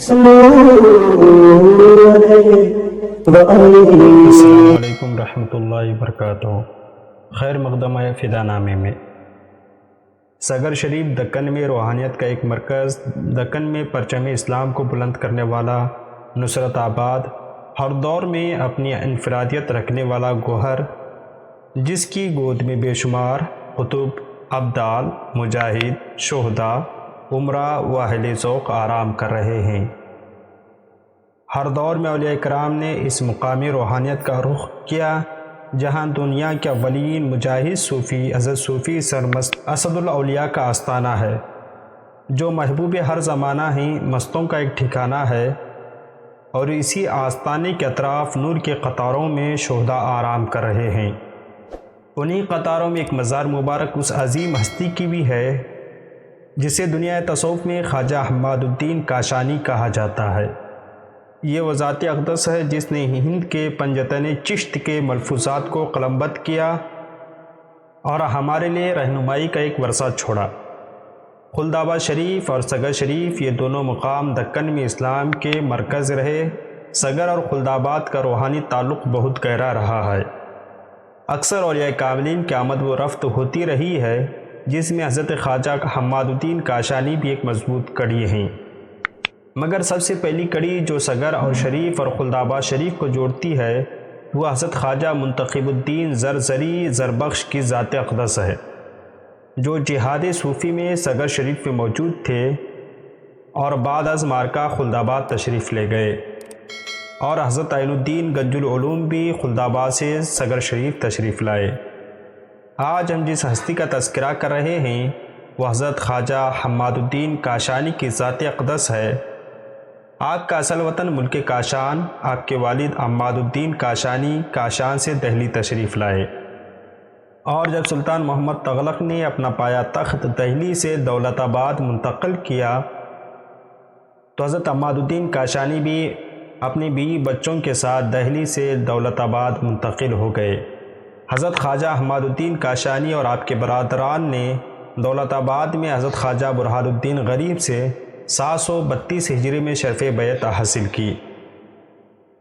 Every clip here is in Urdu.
السلام علیکم ورحمۃ اللہ وبرکاتہ۔ خیر مقدمہ فدا نامے میں سگر شریف دکن میں روحانیت کا ایک مرکز، دکن میں پرچم اسلام کو بلند کرنے والا، نصرت آباد، ہر دور میں اپنی انفرادیت رکھنے والا گوہر، جس کی گود میں بے شمار قطب، ابدال، مجاہد، شہداء، عمرہ و اہل ذوق آرام کر رہے ہیں۔ ہر دور میں اولیاء کرام نے اس مقامی روحانیت کا رخ کیا جہاں دنیا کے اولین مجاہد صوفی حضرت صوفی سرمست اسد الاولیاء کا آستانہ ہے، جو محبوب ہر زمانہ ہی مستوں کا ایک ٹھکانہ ہے، اور اسی آستانے کے اطراف نور کے قطاروں میں شہداء آرام کر رہے ہیں۔ انہی قطاروں میں ایک مزار مبارک اس عظیم ہستی کی بھی ہے جسے دنیا تصوف میں خواجہ حماد الدین کاشانی کہا جاتا ہے۔ یہ وہ ذات اقدس ہے جس نے ہند کے پنجتن چشت کے ملفوظات کو قلمبند کیا اور ہمارے لیے رہنمائی کا ایک ورثہ چھوڑا۔ خلد آباد شریف اور سگر شریف یہ دونوں مقام دکن میں اسلام کے مرکز رہے۔ سگر اور خلد آباد کا روحانی تعلق بہت گہرا رہا ہے۔ اکثر اولیاء کاملین کی آمد و رفت ہوتی رہی ہے، جس میں حضرت خواجہ حماد الدین کاشانی بھی ایک مضبوط کڑی ہیں۔ مگر سب سے پہلی کڑی جو سگر اور شریف اور خلد آباد شریف کو جوڑتی ہے وہ حضرت خواجہ منتخب الدین زرزری زربخش کی ذات اقدس ہے، جو جہاد صوفی میں سگر شریف میں موجود تھے اور بعد از مارکہ خلد آباد تشریف لے گئے، اور حضرت عین الدین گنج العلوم بھی خلد آباد سے سگر شریف تشریف لائے۔ آج ہم جس ہستی کا تذکرہ کر رہے ہیں وہ حضرت خواجہ حماد الدین کاشانی کی ذات اقدس ہے۔ آپ کا اصل وطن ملک کاشان، آپ کے والد حماد الدین کاشانی کاشان سے دہلی تشریف لائے، اور جب سلطان محمد تغلق نے اپنا پایا تخت دہلی سے دولت آباد منتقل کیا تو حضرت حماد الدین کاشانی بھی اپنی بیوی بچوں کے ساتھ دہلی سے دولت آباد منتقل ہو گئے۔ حضرت خواجہ حماد الدین کاشانی اور آپ کے برادران نے دولت آباد میں حضرت خواجہ برہان الدین غریب سے 732 ہجری میں شرف بیعت حاصل کی۔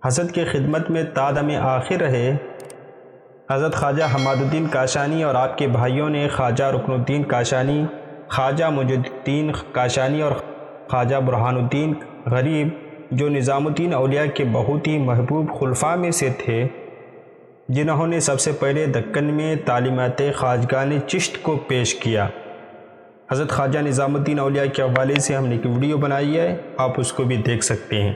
حضرت کی خدمت میں تا دم آخر رہے۔ حضرت خواجہ حماد الدین کاشانی اور آپ کے بھائیوں نے خواجہ رکن الدین کاشانی، خواجہ مجد الدین کاشانی اور خواجہ برہان الدین غریب، جو نظام الدین اولیاء کے بہت ہی محبوب خلفاء میں سے تھے، جنہوں نے سب سے پہلے دکن میں تعلیمات خواجگان چشت کو پیش کیا۔ حضرت خواجہ نظام الدین اولیاء کے حوالے سے ہم نے ایک ویڈیو بنائی ہے، آپ اس کو بھی دیکھ سکتے ہیں۔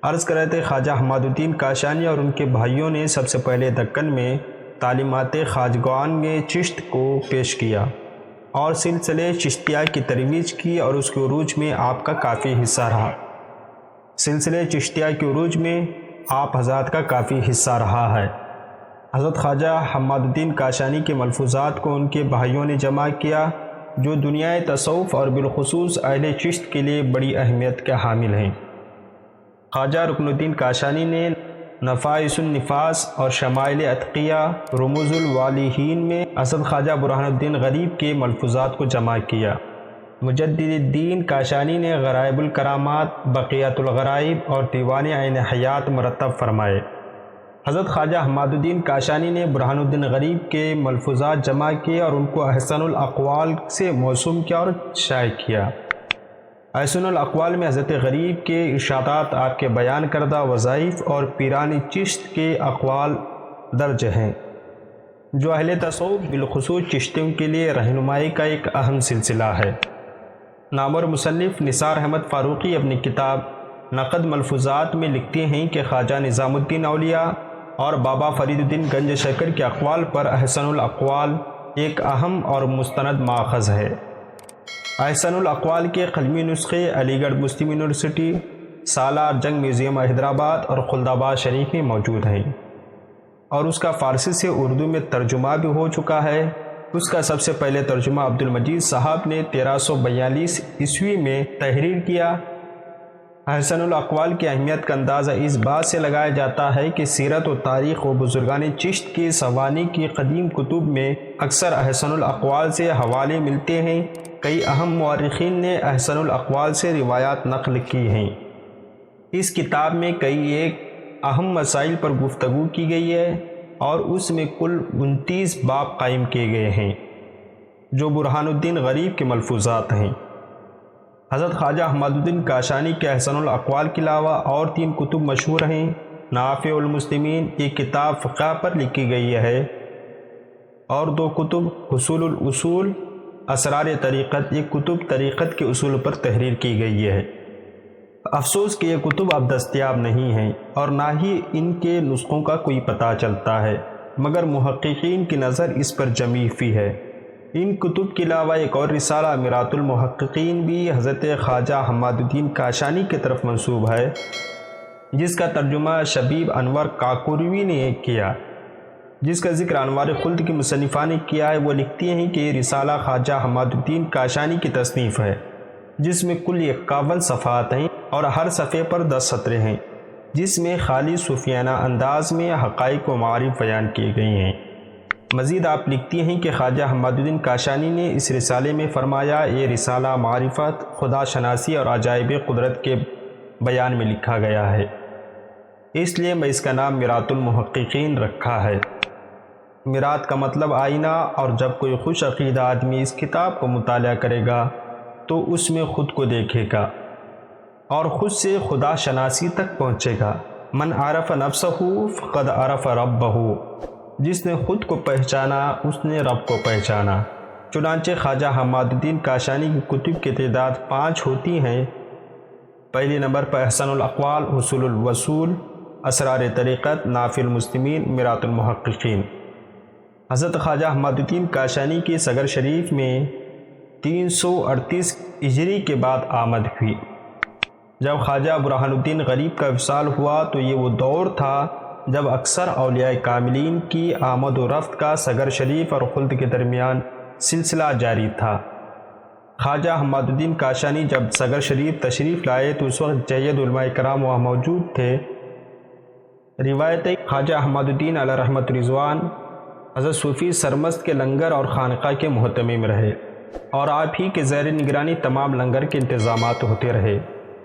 عرض کر رہے تھے خواجہ حماد الدین کاشانی اور ان کے بھائیوں نے سب سے پہلے دکن میں تعلیمات خواجگان چشت کو پیش کیا اور سلسلے چشتیہ کی ترویج کی، اور اس کے عروج میں آپ کا کافی حصہ رہا۔ سلسلے چشتیہ کے عروج میں آپ حضرات کا کافی حصہ رہا ہے۔ حضرت خواجہ حماد الدین کاشانی کے ملفوظات کو ان کے بھائیوں نے جمع کیا، جو دنیا تصوف اور بالخصوص اہل چشت کے لیے بڑی اہمیت کے حامل ہیں۔ خواجہ رکن الدین کاشانی نے نفائس النفاس اور شمائل اتقیہ رموز الوالیہین میں حضرت خواجہ برہان الدین غریب کے ملفوظات کو جمع کیا۔ مجدد الدین کاشانی نے غرائب الکرامات، بقیت الغرائب اور دیوان عین حیات مرتب فرمائے۔ حضرت خواجہ حماد الدین کاشانی نے برہان الدین غریب کے ملفوظات جمع کیے اور ان کو احسن الاقوال سے موسوم کیا اور شائع کیا۔ احسن الاقوال میں حضرت غریب کے ارشادات، آپ کے بیان کردہ وظائف اور پیران چشت کے اقوال درج ہیں، جو اہل تصوف بالخصوص چشتیوں کے لیے رہنمائی کا ایک اہم سلسلہ ہے۔ نامور مصنف نثار احمد فاروقی اپنی کتاب نقد ملفوظات میں لکھتے ہیں کہ خواجہ نظام الدین اولیاء اور بابا فرید الدین گنج شکر کے اقوال پر احسن الاقوال ایک اہم اور مستند ماخذ ہے۔ احسن الاقوال کے قلمی نسخے علی گڑھ مسلم یونیورسٹی، سالار جنگ میوزیم حیدرآباد اور خلد آباد شریف میں موجود ہیں، اور اس کا فارسی سے اردو میں ترجمہ بھی ہو چکا ہے۔ اس کا سب سے پہلے ترجمہ عبد المجید صاحب نے 1342 عیسوی میں تحریر کیا۔ احسن الاقوال کی اہمیت کا اندازہ اس بات سے لگایا جاتا ہے کہ سیرت و تاریخ و بزرگان چشت کی سوانی کی قدیم کتب میں اکثر احسن الاقوال سے حوالے ملتے ہیں۔ کئی اہم مورخین نے احسن الاقوال سے روایات نقل کی ہیں۔ اس کتاب میں کئی ایک اہم مسائل پر گفتگو کی گئی ہے اور اس میں کل 29 باب قائم کیے گئے ہیں جو برہان الدین غریب کے ملفوظات ہیں۔ حضرت خواجہ حماد الدین کاشانی کے احسن الاقوال کے علاوہ اور 3 کتب مشہور ہیں۔ نافع المسلمین یہ کتاب فقہ پر لکھی گئی ہے، اور 2 کتب حصول الاصول، اسرار طریقت، یہ کتب طریقت کے اصول پر تحریر کی گئی ہے۔ افسوس کہ یہ کتب اب دستیاب نہیں ہیں اور نہ ہی ان کے نسخوں کا کوئی پتہ چلتا ہے، مگر محققین کی نظر اس پر جمی ہوئی ہے۔ ان کتب کے علاوہ ایک اور رسالہ میرات المحققین بھی حضرت خواجہ حماد الدین کاشانی کی طرف منسوب ہے، جس کا ترجمہ شبیب انور کاکوروی نے کیا، جس کا ذکر انوار خلد کی مصنفہ نے کیا ہے۔ وہ لکھتی ہیں کہ یہ رسالہ خواجہ حماد الدین کاشانی کی تصنیف ہے، جس میں کل 51 صفحات ہیں اور ہر صفحے پر 10 سطریں ہیں، جس میں خالی صوفیانہ انداز میں حقائق و معارف بیان کیے گئے ہیں۔ مزید آپ لکھتی ہیں کہ خواجہ حماد الدین کاشانی نے اس رسالے میں فرمایا، یہ رسالہ معرفت، خدا شناسی اور عجائب قدرت کے بیان میں لکھا گیا ہے، اس لیے میں اس کا نام میرات المحققین رکھا ہے۔ میرات کا مطلب آئینہ، اور جب کوئی خوش عقیدہ آدمی اس کتاب کو مطالعہ کرے گا تو اس میں خود کو دیکھے گا اور خود سے خدا شناسی تک پہنچے گا۔ من عرف نفسہ فقد عرف ربہ، جس نے خود کو پہچانا اس نے رب کو پہچانا۔ چنانچہ خواجہ حماد الدین کاشانی کی کتب کی تعداد 5 ہوتی ہیں۔ پہلے نمبر پر احسن الاقوال، حصول الوصول، اسرار طریقت، نافع المسلمین، میرات المحققین۔ حضرت خواجہ حماد الدین کاشانی کی صغر شریف میں 338 ہجری کے بعد آمد ہوئی۔ جب خواجہ برہان الدین غریب کا وصال ہوا تو یہ وہ دور تھا جب اکثر اولیاء کاملین کی آمد و رفت کا صغر شریف اور خلد کے درمیان سلسلہ جاری تھا۔ خواجہ حماد الدین کاشانی جب صغر شریف تشریف لائے تو اس وقت جید علماء کرام وہاں موجود تھے۔ روایت خواجہ حماد الدین علیہ رحمت رضوان حضرت صوفی سرمست کے لنگر اور خانقاہ کے محتمم رہے، اور آپ ہی کے زیر نگرانی تمام لنگر کے انتظامات ہوتے رہے،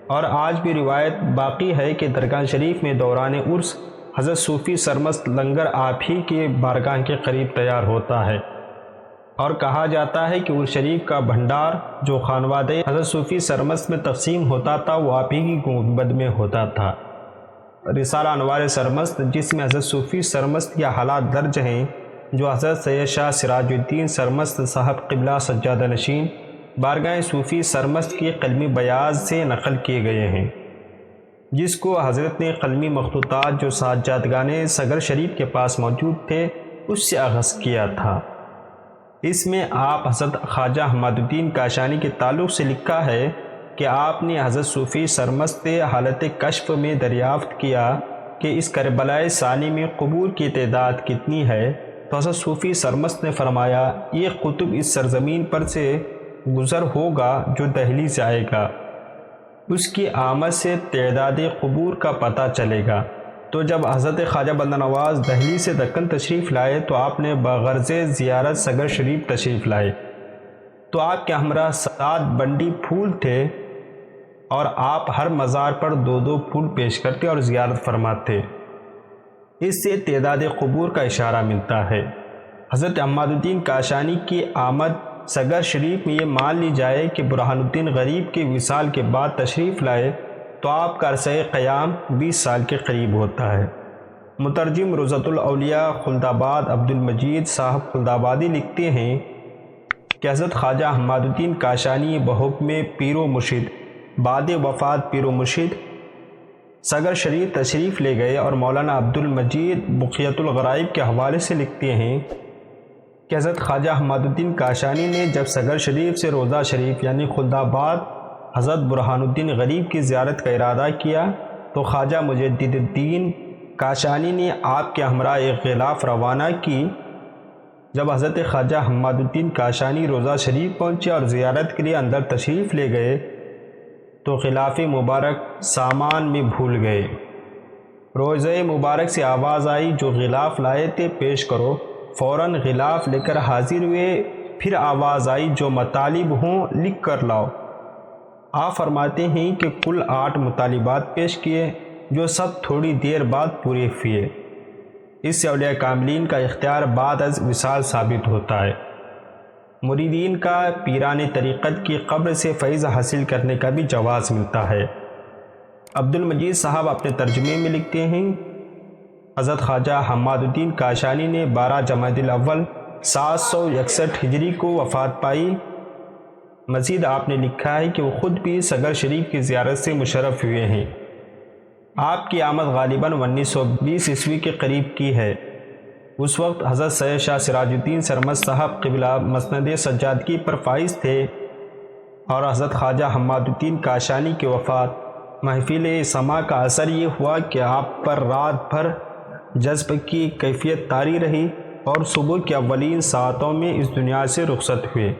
اور آج بھی روایت باقی ہے کہ درگاہ شریف میں دوران عرس حضرت صوفی سرمست لنگر آپ ہی کے بارگاہ کے قریب تیار ہوتا ہے، اور کہا جاتا ہے کہ عرس شریف کا بھنڈار جو خانوادہ حضرت صوفی سرمست میں تقسیم ہوتا تھا وہ آپ ہی کی گنبد میں ہوتا تھا۔ رسالہ انوار سرمست، جس میں حضرت صوفی سرمست کے حالات درج ہیں، جو حضرت سید شاہ سراج الدین سرمست صاحب قبلہ سجادہ نشین بارگاہ صوفی سرمست کی قلمی بیاض سے نقل کیے گئے ہیں، جس کو حضرت نے قلمی مخطوطات جو سجادگان صغر شریف کے پاس موجود تھے اس سے اخذ کیا تھا۔ اس میں آپ حضرت خواجہ حماد الدین کاشانی کے تعلق سے لکھا ہے کہ آپ نے حضرت صوفی سرمست حالت کشف میں دریافت کیا کہ اس کربلائے ثانی میں قبور کی تعداد کتنی ہے، تو حضرت صوفی سرمست نے فرمایا، یہ قطب اس سرزمین پر سے گزر ہوگا جو دہلی سے آئے گا، اس کی آمد سے تعداد قبور کا پتہ چلے گا۔ تو جب حضرت خواجہ بندہ نواز دہلی سے دکن تشریف لائے تو آپ نے بغرض زیارت صغر شریف تشریف لائے، تو آپ کے ہمراہ 7 بنڈی پھول تھے، اور آپ ہر مزار پر 2 پھول پیش کرتے اور زیارت فرماتے۔ اس سے تعداد قبور کا اشارہ ملتا ہے۔ حضرت حماد الدین کاشانی کی آمد صغر شریف میں یہ مان لی جائے کہ برہان الدین غریب کے وصال کے بعد تشریف لائے تو آپ کا عرصہ قیام 20 سال کے قریب ہوتا ہے۔ مترجم روضۃ الاولیاء خلد آباد عبد المجید صاحب خلد آبادی لکھتے ہیں کہ حضرت خواجہ حماد الدین کاشانی بحکم پیر و مرشد بعد وفات پیر و مرشد صغر شریف تشریف لے گئے، اور مولانا عبد المجید بقیت الغرائب کے حوالے سے لکھتے ہیں کہ حضرت خواجہ حماد الدین کاشانی نے جب صغر شریف سے روضہ شریف یعنی خلد آباد حضرت برہان الدین غریب کی زیارت کا ارادہ کیا تو خواجہ مجدد الدین کاشانی نے آپ کے ہمراہ ایک غلاف روانہ کی۔ جب حضرت خواجہ حماد الدین کاشانی روضہ شریف پہنچے اور زیارت کے لیے اندر تشریف لے گئے تو غلاف مبارک سامان میں بھول گئے۔ روضہ مبارک سے آواز آئی، جو غلاف لائے تھے پیش کرو۔ فوراً غلاف لے کر حاضر ہوئے۔ پھر آواز آئی، جو مطالب ہوں لکھ کر لاؤ۔ آپ فرماتے ہیں کہ کل 8 مطالبات پیش کیے جو سب تھوڑی دیر بعد پورے ہوئے۔ اس سے اولیاء کاملین کا اختیار بعد از وصال ثابت ہوتا ہے۔ مریدین کا پیران طریقت کی قبر سے فیض حاصل کرنے کا بھی جواز ملتا ہے۔ عبد المجید صاحب اپنے ترجمے میں لکھتے ہیں، حضرت خواجہ حماد الدین کاشانی نے 12 جمادی الاول 761 ہجری کو وفات پائی۔ مزید آپ نے لکھا ہے کہ وہ خود بھی سگر شریف کی زیارت سے مشرف ہوئے ہیں۔ آپ کی آمد غالباً 1920 عیسوی کے قریب کی ہے۔ اس وقت حضرت سید شاہ سراج الدین سرمد صاحب قبلہ مسند سجادگی پر فائز تھے اور حضرت خواجہ حماد الدین کاشانی کی وفات محفل سما کا اثر یہ ہوا کہ آپ پر رات بھر جذب کی کیفیت طاری رہی اور صبح کی اولین ساعتوں میں اس دنیا سے رخصت ہوئے۔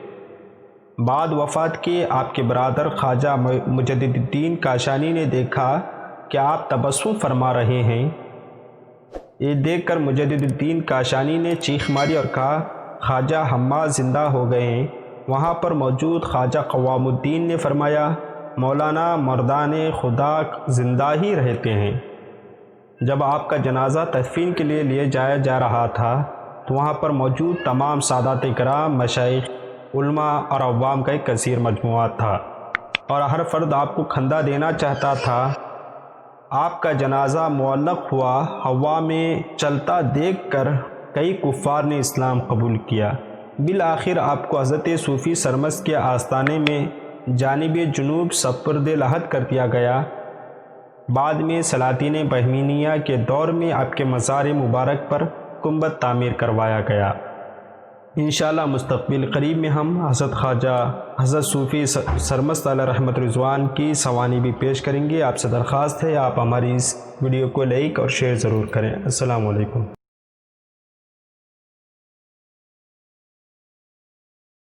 بعد وفات کے آپ کے برادر خواجہ مجدد الدین کاشانی نے دیکھا کہ آپ تبسم فرما رہے ہیں۔ یہ دیکھ کر مجدد الدین کاشانی نے چیخ ماری اور کہا، خواجہ حماد زندہ ہو گئے ہیں۔ وہاں پر موجود خواجہ قوام الدین نے فرمایا، مولانا مردان خدا زندہ ہی رہتے ہیں۔ جب آپ کا جنازہ تدفین کے لیے جایا جا رہا تھا تو وہاں پر موجود تمام سادات کرام، مشائخ، علماء اور عوام کا ایک کثیر مجموعہ تھا اور ہر فرد آپ کو کھندا دینا چاہتا تھا۔ آپ کا جنازہ معلق ہوا ہوا میں چلتا دیکھ کر کئی کفار نے اسلام قبول کیا۔ بالآخر آپ کو حضرت صوفی سرمست کے آستانے میں جانب جنوب سپرد لحد کر دیا گیا۔ بعد میں سلاطین بہمینیہ کے دور میں آپ کے مزار مبارک پر گنبد تعمیر کروایا گیا۔ انشاءاللہ مستقبل قریب میں ہم حضرت صوفی سرمست علیہ رحمت رضوان کی سوانح بھی پیش کریں گے۔ آپ سے درخواست ہے آپ ہماری اس ویڈیو کو لائک اور شیئر ضرور کریں۔ السلام علیکم۔